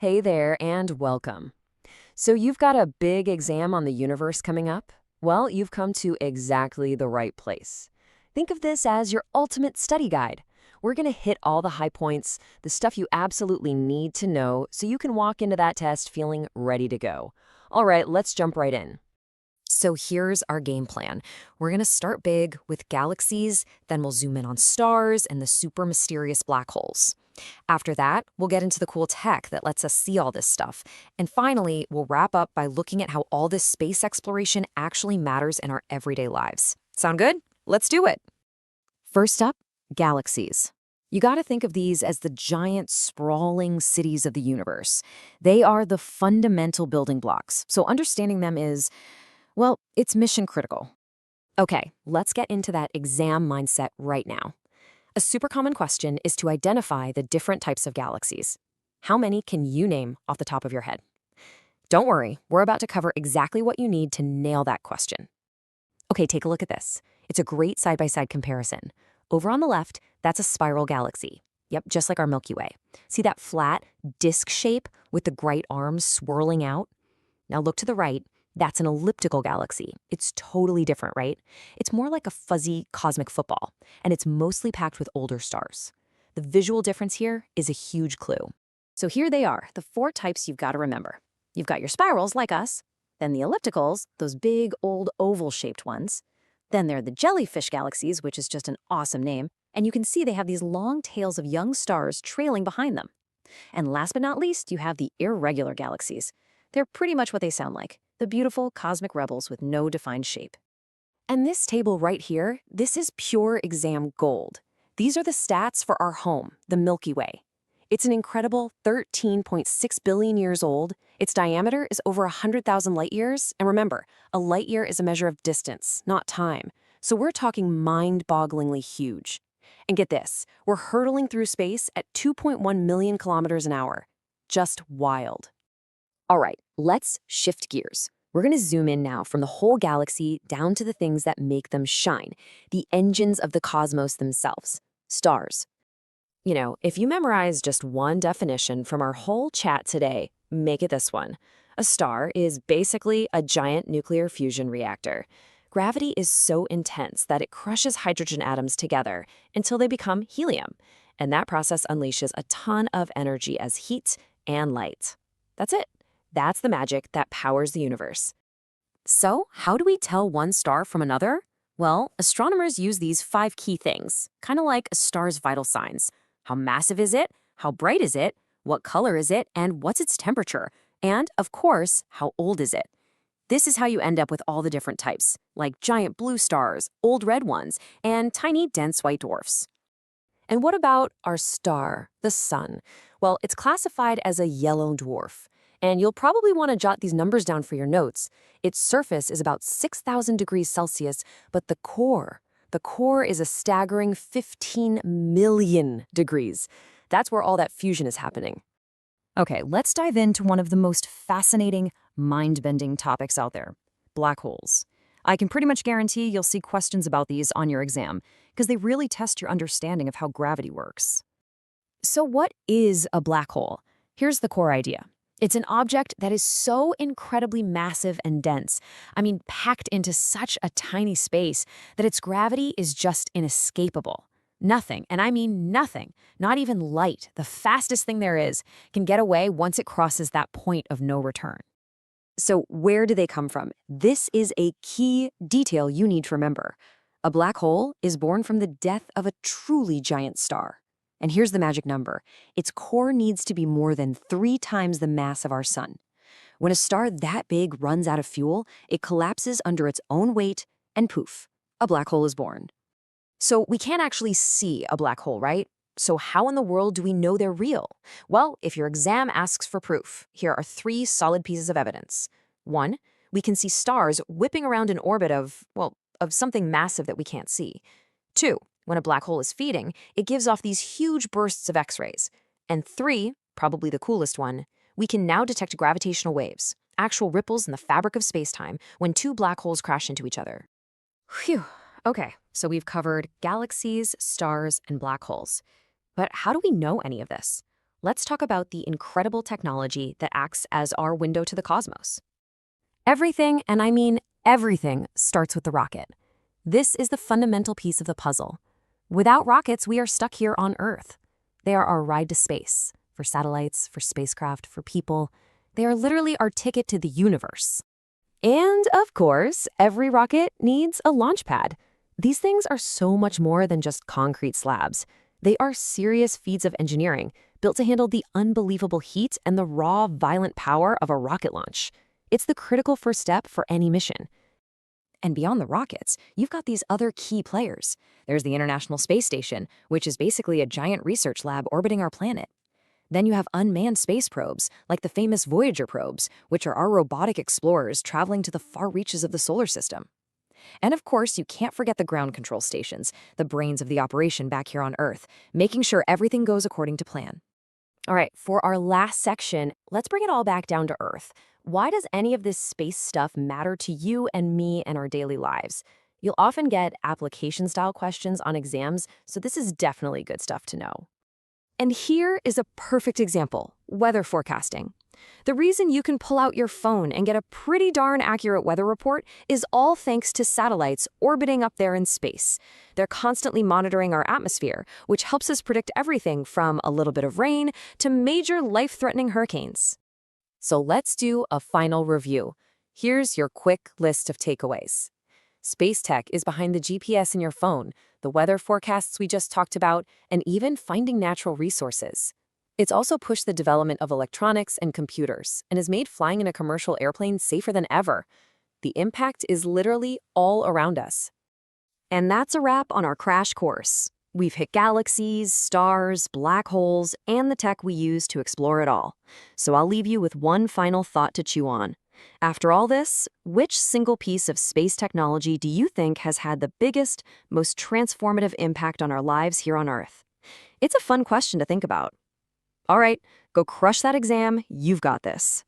Hey there, and welcome. So, you've got a big exam on the universe coming up? Well, you've come to exactly the right place. Think of this as your ultimate study guide. We're going to hit all the high points, the stuff you absolutely need to know so you can walk into that test feeling ready to go. All right, let's jump right in. So here's our game plan. We're going to start big with galaxies, then we'll zoom in on stars and the super mysterious black holes. After that, we'll get into the cool tech that lets us see all this stuff. And finally, we'll wrap up by looking at how all this space exploration actually matters in our everyday lives. Sound good? Let's do it. First up, galaxies. You got to think of these as the giant, sprawling cities of the universe. They are the fundamental building blocks, so understanding them is, well, it's mission critical. Okay, let's get into that exam mindset right now. A super common question is to identify the different types of galaxies. How many can you name off the top of your head? Don't worry, we're about to cover exactly what you need to nail that question. Okay, take a look at this. It's a great side-by-side comparison. Over on the left, that's a spiral galaxy. Yep, just like our Milky Way. See that flat, disc shape with the bright arms swirling out? Now look to the right. That's an elliptical galaxy. It's totally different, right? It's more like a fuzzy cosmic football, and it's mostly packed with older stars. The visual difference here is a huge clue. So here they are, the four types you've got to remember. You've got your spirals, like us, then the ellipticals, those big, old, oval-shaped ones. Then there are the jellyfish galaxies, which is just an awesome name, and you can see they have these long tails of young stars trailing behind them. And last but not least, you have the irregular galaxies. They're pretty much what they sound like. The beautiful cosmic rebels with no defined shape. And this table right here, this is pure exam gold. These are the stats for our home, the Milky Way. It's an incredible 13.6 billion years old. Its diameter is over 100,000 light years. And remember, a light year is a measure of distance, not time. So we're talking mind-bogglingly huge. And get this, we're hurtling through space at 2.1 million kilometers an hour. Just wild. All right, let's shift gears. We're going to zoom in now from the whole galaxy down to the things that make them shine, the engines of the cosmos themselves, stars. You know, if you memorize just one definition from our whole chat today, make it this one. A star is basically a giant nuclear fusion reactor. Gravity is so intense that it crushes hydrogen atoms together until they become helium, and that process unleashes a ton of energy as heat and light. That's it. That's the magic that powers the universe. So, how do we tell one star from another? Well, astronomers use these 5 key things, kind of like a star's vital signs. How massive is it? How bright is it? What color is it? And what's its temperature? And, of course, how old is it? This is how you end up with all the different types, like giant blue stars, old red ones, and tiny dense white dwarfs. And what about our star, the sun? Well, it's classified as a yellow dwarf. And you'll probably want to jot these numbers down for your notes. Its surface is about 6,000 degrees Celsius, but the core is a staggering 15 million degrees. That's where all that fusion is happening. Okay, let's dive into one of the most fascinating, mind-bending topics out there, black holes. I can pretty much guarantee you'll see questions about these on your exam, because they really test your understanding of how gravity works. So what is a black hole? Here's the core idea. It's an object that is so incredibly massive and dense, packed into such a tiny space, that its gravity is just inescapable. Nothing, and I mean nothing, not even light, the fastest thing there is, can get away once it crosses that point of no return. So where do they come from? This is a key detail you need to remember. A black hole is born from the death of a truly giant star. And here's the magic number. Its core needs to be more than 3 times the mass of our sun. When a star that big runs out of fuel, it collapses under its own weight, and poof, a black hole is born. So we can't actually see a black hole, right? So how in the world do we know they're real? Well, if your exam asks for proof, here are 3 solid pieces of evidence. 1, we can see stars whipping around in orbit of something massive that we can't see. 2, when a black hole is feeding, it gives off these huge bursts of X-rays. And 3, probably the coolest one, we can now detect gravitational waves, actual ripples in the fabric of space-time when 2 black holes crash into each other. Phew. Okay, so we've covered galaxies, stars, and black holes. But how do we know any of this? let's talk about the incredible technology that acts as our window to the cosmos. Everything, and I mean everything, starts with the rocket. This is the fundamental piece of the puzzle. Without rockets, we are stuck here on Earth. They are our ride to space, for satellites, for spacecraft, for people. They are literally our ticket to the universe. And, of course, every rocket needs a launch pad. These things are so much more than just concrete slabs. They are serious feats of engineering, built to handle the unbelievable heat and the raw, violent power of a rocket launch. It's the critical first step for any mission. And beyond the rockets, you've got these other key players. There's the International Space Station, which is basically a giant research lab orbiting our planet. Then you have unmanned space probes, like the famous Voyager probes, which are our robotic explorers traveling to the far reaches of the solar system. And of course, you can't forget the ground control stations, the brains of the operation back here on Earth, making sure everything goes according to plan. All right, for our last section, let's bring it all back down to Earth. Why does any of this space stuff matter to you and me and our daily lives? You'll often get application-style questions on exams, so this is definitely good stuff to know. And here is a perfect example: weather forecasting. The reason you can pull out your phone and get a pretty darn accurate weather report is all thanks to satellites orbiting up there in space. They're constantly monitoring our atmosphere, which helps us predict everything from a little bit of rain to major life-threatening hurricanes. So let's do a final review. Here's your quick list of takeaways. Space tech is behind the GPS in your phone, the weather forecasts we just talked about, and even finding natural resources. It's also pushed the development of electronics and computers and has made flying in a commercial airplane safer than ever. The impact is literally all around us. And that's a wrap on our crash course. We've hit galaxies, stars, black holes, and the tech we use to explore it all. So I'll leave you with one final thought to chew on. After all this, which single piece of space technology do you think has had the biggest, most transformative impact on our lives here on Earth? It's a fun question to think about. All right, go crush that exam. You've got this.